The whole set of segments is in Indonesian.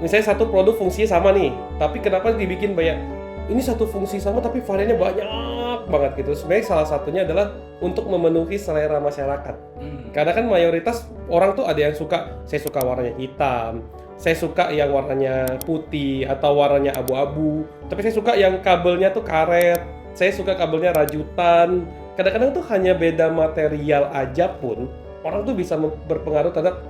Misalnya satu produk fungsinya sama nih, tapi kenapa dibikin banyak? Ini satu fungsi sama tapi variannya banyak banget gitu. Sebenarnya salah satunya adalah untuk memenuhi selera masyarakat. Karena kan mayoritas orang tuh ada yang suka, saya suka warnanya hitam, saya suka yang warnanya putih atau warnanya abu-abu, tapi saya suka yang kabelnya tuh karet, saya suka kabelnya rajutan. Kadang-kadang tuh hanya beda material aja pun orang tuh bisa berpengaruh terhadap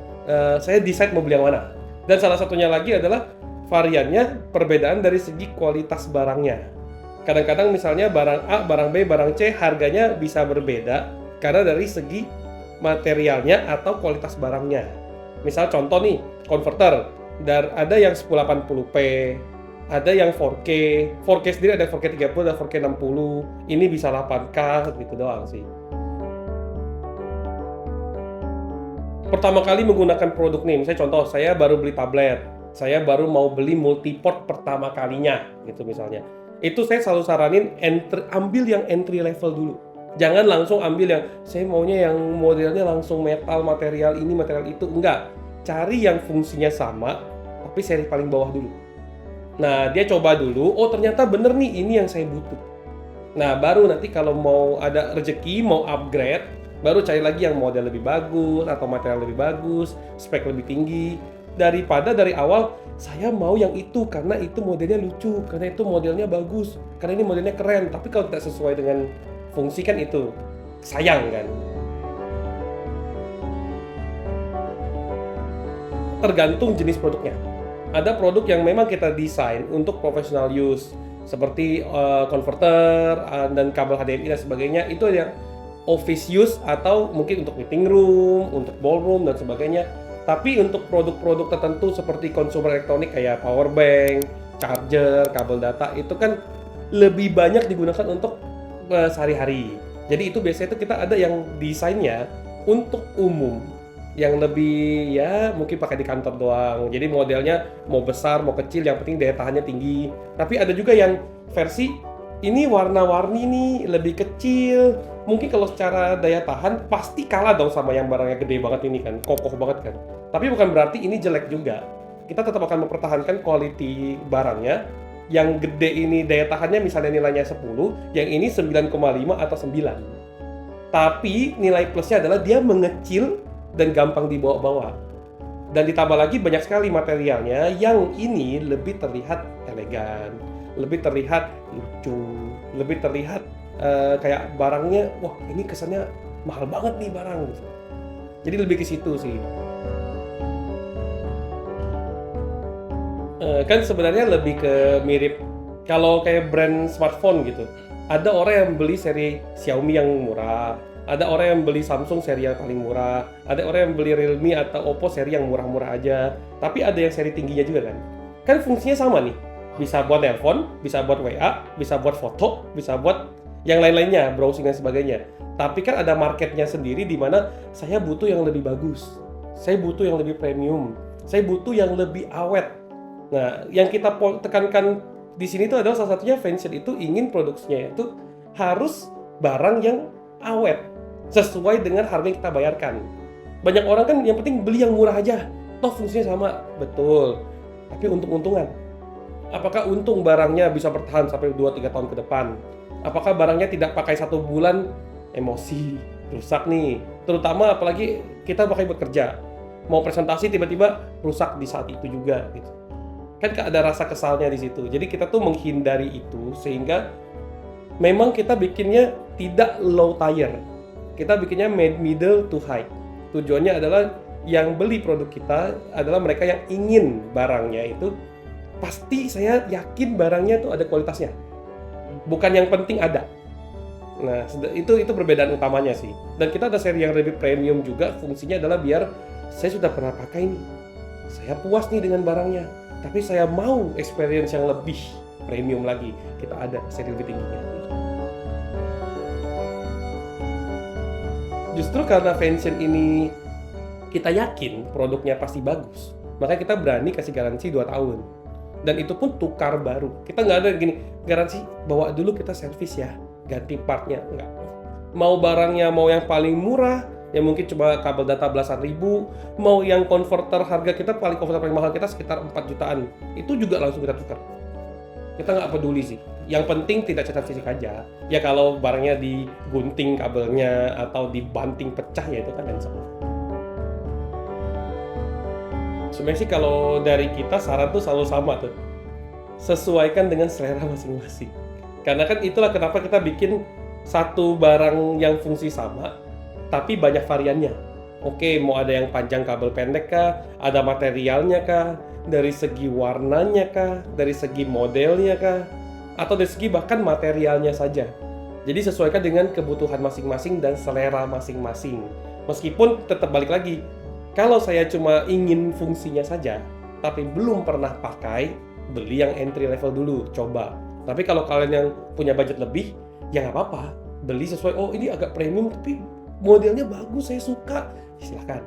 saya decide mau beli yang mana. Dan salah satunya lagi adalah variannya perbedaan dari segi kualitas barangnya. Kadang-kadang misalnya barang A, barang B, barang C harganya bisa berbeda karena dari segi materialnya atau kualitas barangnya. Misal contoh nih, konverter. Ada yang 1080p, ada yang 4K. 4K sendiri ada 4K 30, ada 4K 60. Ini bisa 8K gitu doang sih. Pertama kali menggunakan produk nih, misalnya contoh saya baru beli tablet, saya baru mau beli multiport pertama kalinya gitu misalnya. Itu saya selalu saranin ambil yang entry level dulu. Jangan langsung ambil yang saya maunya yang modelnya langsung metal, material ini, material itu. Enggak. Cari yang fungsinya sama tapi seri paling bawah dulu. Nah, dia coba dulu, oh ternyata bener nih ini yang saya butuh. Nah, baru nanti kalau mau ada rezeki, mau upgrade, baru cari lagi yang model lebih bagus atau material lebih bagus, spek lebih tinggi. Daripada dari awal saya mau yang itu karena itu modelnya lucu, karena itu modelnya bagus, karena ini modelnya keren, tapi kalau tidak sesuai dengan fungsi kan itu sayang kan. Tergantung jenis produknya. Ada produk yang memang kita desain untuk professional use seperti converter dan kabel HDMI dan sebagainya, itu yang office use atau mungkin untuk meeting room, untuk ballroom dan sebagainya. Tapi untuk produk-produk tertentu seperti consumer elektronik kayak power bank, charger, kabel data itu kan lebih banyak digunakan untuk sehari-hari. Jadi itu biasanya itu kita ada yang desainnya untuk umum, yang lebih ya mungkin pakai di kantor doang. Jadi modelnya mau besar mau kecil yang penting daya tahannya tinggi. Tapi ada juga yang versi ini warna-warni nih lebih kecil. Mungkin kalau secara daya tahan pasti kalah dong sama yang barangnya gede banget ini kan, kokoh banget kan. Tapi bukan berarti ini jelek juga. Kita tetap akan mempertahankan quality barangnya. Yang gede ini daya tahannya misalnya nilainya 10, yang ini 9,5 atau 9. Tapi nilai plusnya adalah dia mengecil dan gampang dibawa-bawa. Dan ditambah lagi banyak sekali materialnya yang ini lebih terlihat elegan, lebih terlihat lucu, lebih terlihat kayak barangnya, wah ini kesannya mahal banget nih barang. Jadi lebih ke situ sih. Kan sebenarnya lebih ke mirip kalau kayak brand smartphone gitu. Ada orang yang beli seri Xiaomi yang murah, ada orang yang beli Samsung seri yang paling murah, ada orang yang beli Realme atau Oppo seri yang murah-murah aja. Tapi ada yang seri tingginya juga kan. Kan fungsinya sama nih. Bisa buat telepon, bisa buat WA, bisa buat foto, bisa buat yang lain-lainnya, browsing dan sebagainya. Tapi kan ada marketnya sendiri di mana saya butuh yang lebih bagus. Saya butuh yang lebih premium. Saya butuh yang lebih awet. Nah, yang kita tekankan di sini itu adalah salah satunya Fanshet itu ingin produksinya itu harus barang yang awet sesuai dengan harga yang kita bayarkan. Banyak orang kan yang penting beli yang murah aja, toh fungsinya sama, betul. Tapi untung-untungan. Apakah untung barangnya bisa bertahan sampai 2-3 tahun ke depan? Apakah barangnya tidak pakai 1 bulan emosi, rusak nih. Terutama apalagi kita pakai bekerja. Mau presentasi tiba-tiba rusak di saat itu juga gitu. Kan ada rasa kesalnya di situ. Jadi kita tuh menghindari itu sehingga memang kita bikinnya tidak low tier. Kita bikinnya middle to high. Tujuannya adalah yang beli produk kita adalah mereka yang ingin barangnya itu pasti saya yakin barangnya tuh ada kualitasnya. Bukan yang penting ada. Nah, itu perbedaan utamanya sih. Dan kita ada seri yang lebih premium juga, fungsinya adalah biar saya sudah pernah pakai nih. Saya puas nih dengan barangnya. Tapi saya mau experience yang lebih premium lagi. Kita ada seri lebih tingginya. Justru karena Fanshet ini kita yakin produknya pasti bagus, makanya kita berani kasih garansi 2 tahun. Dan itu pun tukar baru. Kita nggak ada gini, garansi bawa dulu kita servis ya, ganti partnya. Nggak. Mau barangnya mau yang paling murah, yang mungkin cuma kabel data belasan ribu, mau yang konverter harga kita konverter paling mahal kita sekitar 4 jutaan, itu juga langsung kita tukar. Kita nggak peduli sih. Yang penting tidak cacat fisik aja. Ya kalau barangnya digunting kabelnya atau dibanting pecah ya itu kan lain soal. Sebenarnya sih kalau dari kita saran tuh selalu sama tuh. Sesuaikan dengan selera masing-masing. Karena kan itulah kenapa kita bikin satu barang yang fungsi sama, tapi banyak variannya. Oke, mau ada yang panjang kabel pendek kah? Ada materialnya kah? Dari segi warnanya kah? Dari segi modelnya kah? Atau dari segi bahkan materialnya saja. Jadi sesuaikan dengan kebutuhan masing-masing dan selera masing-masing. Meskipun tetap balik lagi, kalau saya cuma ingin fungsinya saja, tapi belum pernah pakai, beli yang entry level dulu, coba. Tapi kalau kalian yang punya budget lebih, ya nggak apa-apa. Beli sesuai, oh ini agak premium tapi modelnya bagus, saya suka. Silahkan.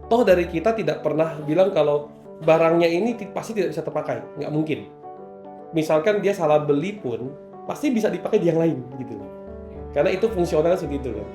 Toh dari kita tidak pernah bilang kalau barangnya ini pasti tidak bisa terpakai. Nggak mungkin. Misalkan dia salah beli pun, pasti bisa dipakai di yang lain gitu. Karena itu fungsionalnya segitu loh.